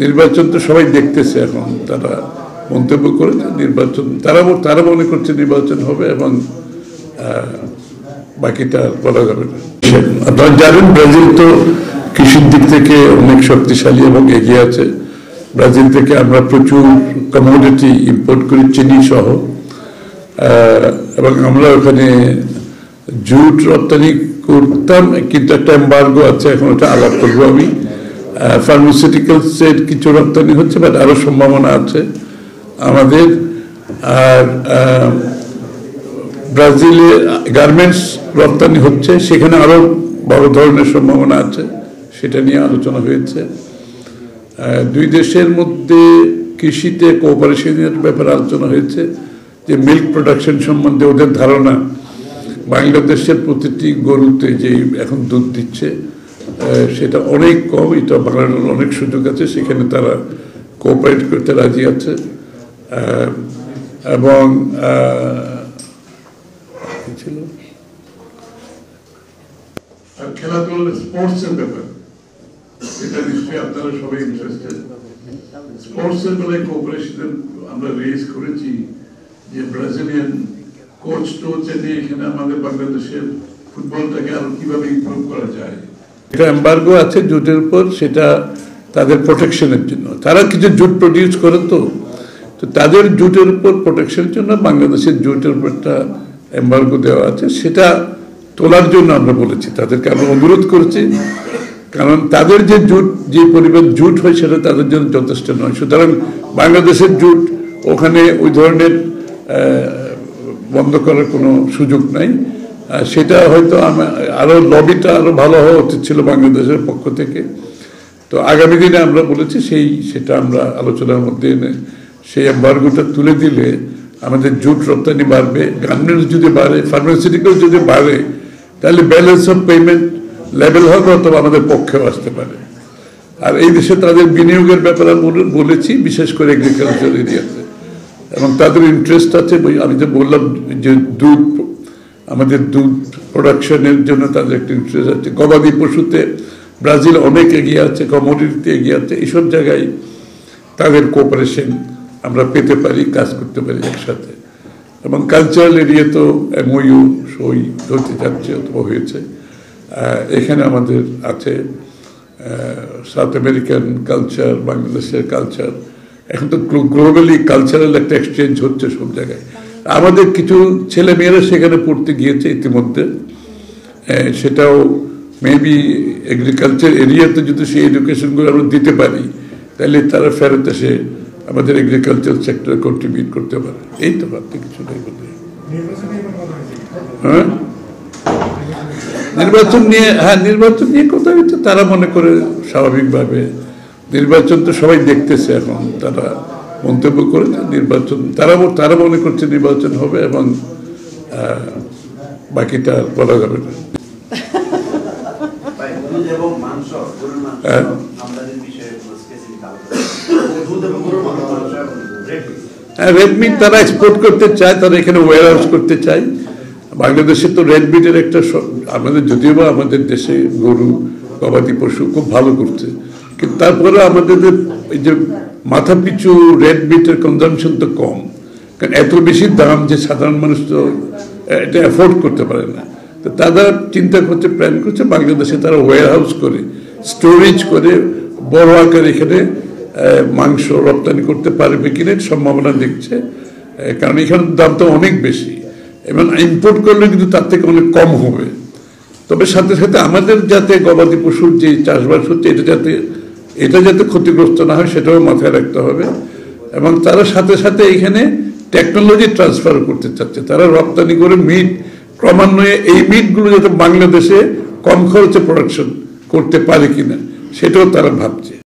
নির্বাচন তো সবাই দেখতেছে, এখন তারা মন্তব্য করেছে নির্বাচন, তারা মনে করছে নির্বাচন হবে এবং বাকিটা বলা যাবে না। আপনারা জানেন ব্রাজিল তো কৃষির দিক থেকে অনেক শক্তিশালী এবং এগিয়ে আছে। ব্রাজিল থেকে আমরা প্রচুর কমোডিটি ইম্পোর্ট করি, চিনি সহ, এবং আমরা ওখানে জুট রপ্তানি করতাম, কিন্তু একটা এম্বার্গো আছে, এখন ওটা আলাপ করবো আমি। ফার্মাসিউটিক্যালসের কিছু রপ্তানি হচ্ছে, বাট আরো সম্ভাবনা আছে আমাদের। আর ব্রাজিলে গার্মেন্টস রপ্তানি হচ্ছে, সেখানে আরো বড় ধরনের সম্ভাবনা আছে, সেটা নিয়ে আলোচনা হয়েছে। দুই দেশের মধ্যে কৃষিতে কোঅপারেশনের ব্যাপারে আলোচনা হয়েছে, যে মিল্ক প্রোডাকশন সম্বন্ধে ওদের ধারণা বাংলাদেশের প্রতিটি গরুতে যে এখন দুধ দিচ্ছে সেটা অনেক কম, এটা বাড়ানোর অনেক সুযোগ আছে, সেখানে তারা কোঅপারেট করতে রাজি আছে। এবং ছিল খেলাধুলা, স্পোর্টসের ব্যাপার, এটা নিশ্চয়ই আপনারা সবাই ইন্টারেস্টেড। স্পোর্টসের বেলায় কোঅপারেশনের আমরা রেজ করেছি, যে ব্রাজিলিয়ান কোচ টোচ এনে এখানে আমাদের বাংলাদেশের ফুটবলটাকে আরো কিভাবে ইমপ্রুভ করা যায়। এটা এম্বার্গো আছে জুটের উপর, সেটা তাদের প্রোটেকশনের জন্য। তারা কিছু জুট প্রডিউস করে, তো তাদের জুটের উপর প্রোটেকশনের জন্য বাংলাদেশের জুটের উপর একটা এম্বার্গো দেওয়া আছে, সেটা তোলার জন্য আমরা বলেছি তাদেরকে, আমরা অনুরোধ করেছি, কারণ তাদের যে জুট, যে পরিমাণ জুট হয় সেটা তাদের জন্য যথেষ্ট নয়। সুতরাং বাংলাদেশের জুট ওখানে ওই ধরনের বন্ধ করার কোনো সুযোগ নাই। সেটা হয়তো আরো লবিটা আরো ভালো হওয়া উচিত ছিল বাংলাদেশের পক্ষ থেকে। তো আগামী দিনে আমরা বলেছি সেটা আমরা আলোচনার মধ্যে এনে সেই এম্বার্গোটা তুলে দিলে আমাদের জুট রপ্তানি বাড়বে, গার্মেন্টস যদি বাড়ে, ফার্মাসিউটিক্যাল যদি বাড়ে, তাহলে ব্যালেন্স অফ পেমেন্ট লেভেল হবে, অথবা আমাদের পক্ষেও আসতে পারে। আর এই দেশে তাদের বিনিয়োগের ব্যাপারে বলেছি, বিশেষ করে এগ্রিকালচার এরিয়াতে, এবং তাদের ইন্টারেস্ট আছে। আমি যে বললাম যে দুধ, আমাদের দুধ প্রোডাকশনের জন্য তাদের একটা ইন্টারেস্ট আছে। গবাদি পশুতে ব্রাজিল অনেক এগিয়ে আছে, কমোডিটিতে এগিয়ে আছে। এইসব জায়গায় তাদের কোঅপারেশন আমরা পেতে পারি, কাজ করতে পারি একসাথে। এবং কালচারাল এরিয়া তো এমওইউ সই হতে যাচ্ছে অথবা হয়েছে। এখানে আমাদের আছে সাউথ আমেরিকান কালচার, বাংলাদেশের কালচার। এখন তো গ্লোবালি কালচারাল একটা এক্সচেঞ্জ হচ্ছে সব জায়গায়। আমাদের কিছু ছেলে মেয়েরা সেখানে পড়তে গিয়েছে ইতিমধ্যে, সেটাও মেবি এগ্রিকালচার এরিয়াতে যদি সেই এডুকেশনগুলো আমরা দিতে পারি, তাহলে তারা ফেরত এসে আমাদের এগ্রিকালচার সেক্টরে কন্ট্রিবিউট করতে পারে। এই তো ভাবতে কিছু নেই বলতে। হ্যাঁ, নির্বাচন নিয়ে কথা হচ্ছে। তারা মনে করে স্বাভাবিকভাবে নির্বাচন তো সবাই দেখতেছে, এখন তারা মন্তব্য করেছে নির্বাচন, তারা মনে করছে নির্বাচন হবে এবং বাকিটা বলা যাবে না। রেড মিট তারা এক্সপোর্ট করতে চায়, তারা এখানে ওয়্যার হাউস করতে চায়। বাংলাদেশে তো রেড মিটের একটা, আমাদের যদিও বা আমাদের দেশে গরু গবাদি পশু খুব ভালো করছে, কিন্তু তারপরে আমাদের এই যে মাথা পিছু রেড মিটের কনজামশন তো কম, কারণ এত বেশি দাম যে সাধারণ মানুষ তো এটা অ্যাফোর্ড করতে পারে না। তো তারা চিন্তা করছে, প্ল্যান করছে বাংলাদেশে তারা ওয়্যার হাউস করে, স্টোরেজ করে বড় আকার এখানে মাংস রপ্তানি করতে পারবে কিনা সম্ভাবনা দেখছে, কারণ এখানে দাম তো অনেক বেশি, এবং ইম্পোর্ট করলে কিন্তু তার থেকে অনেক কম হবে। তবে সাথে সাথে আমাদের যাতে গবাদি পশুর যে চাষবাস হচ্ছে এটা যাতে ক্ষতিগ্রস্ত না হয় সেটাও মাথায় রাখতে হবে। এবং তারা সাথে সাথে এখানে টেকনোলজি ট্রান্সফার করতে চাচ্ছে, তারা রপ্তানি করে মিট ক্রমান্বয়ে এই মিটগুলো যাতে বাংলাদেশে কম খরচে প্রোডাকশন করতে পারে কিনা সেটাও তারা ভাবছে।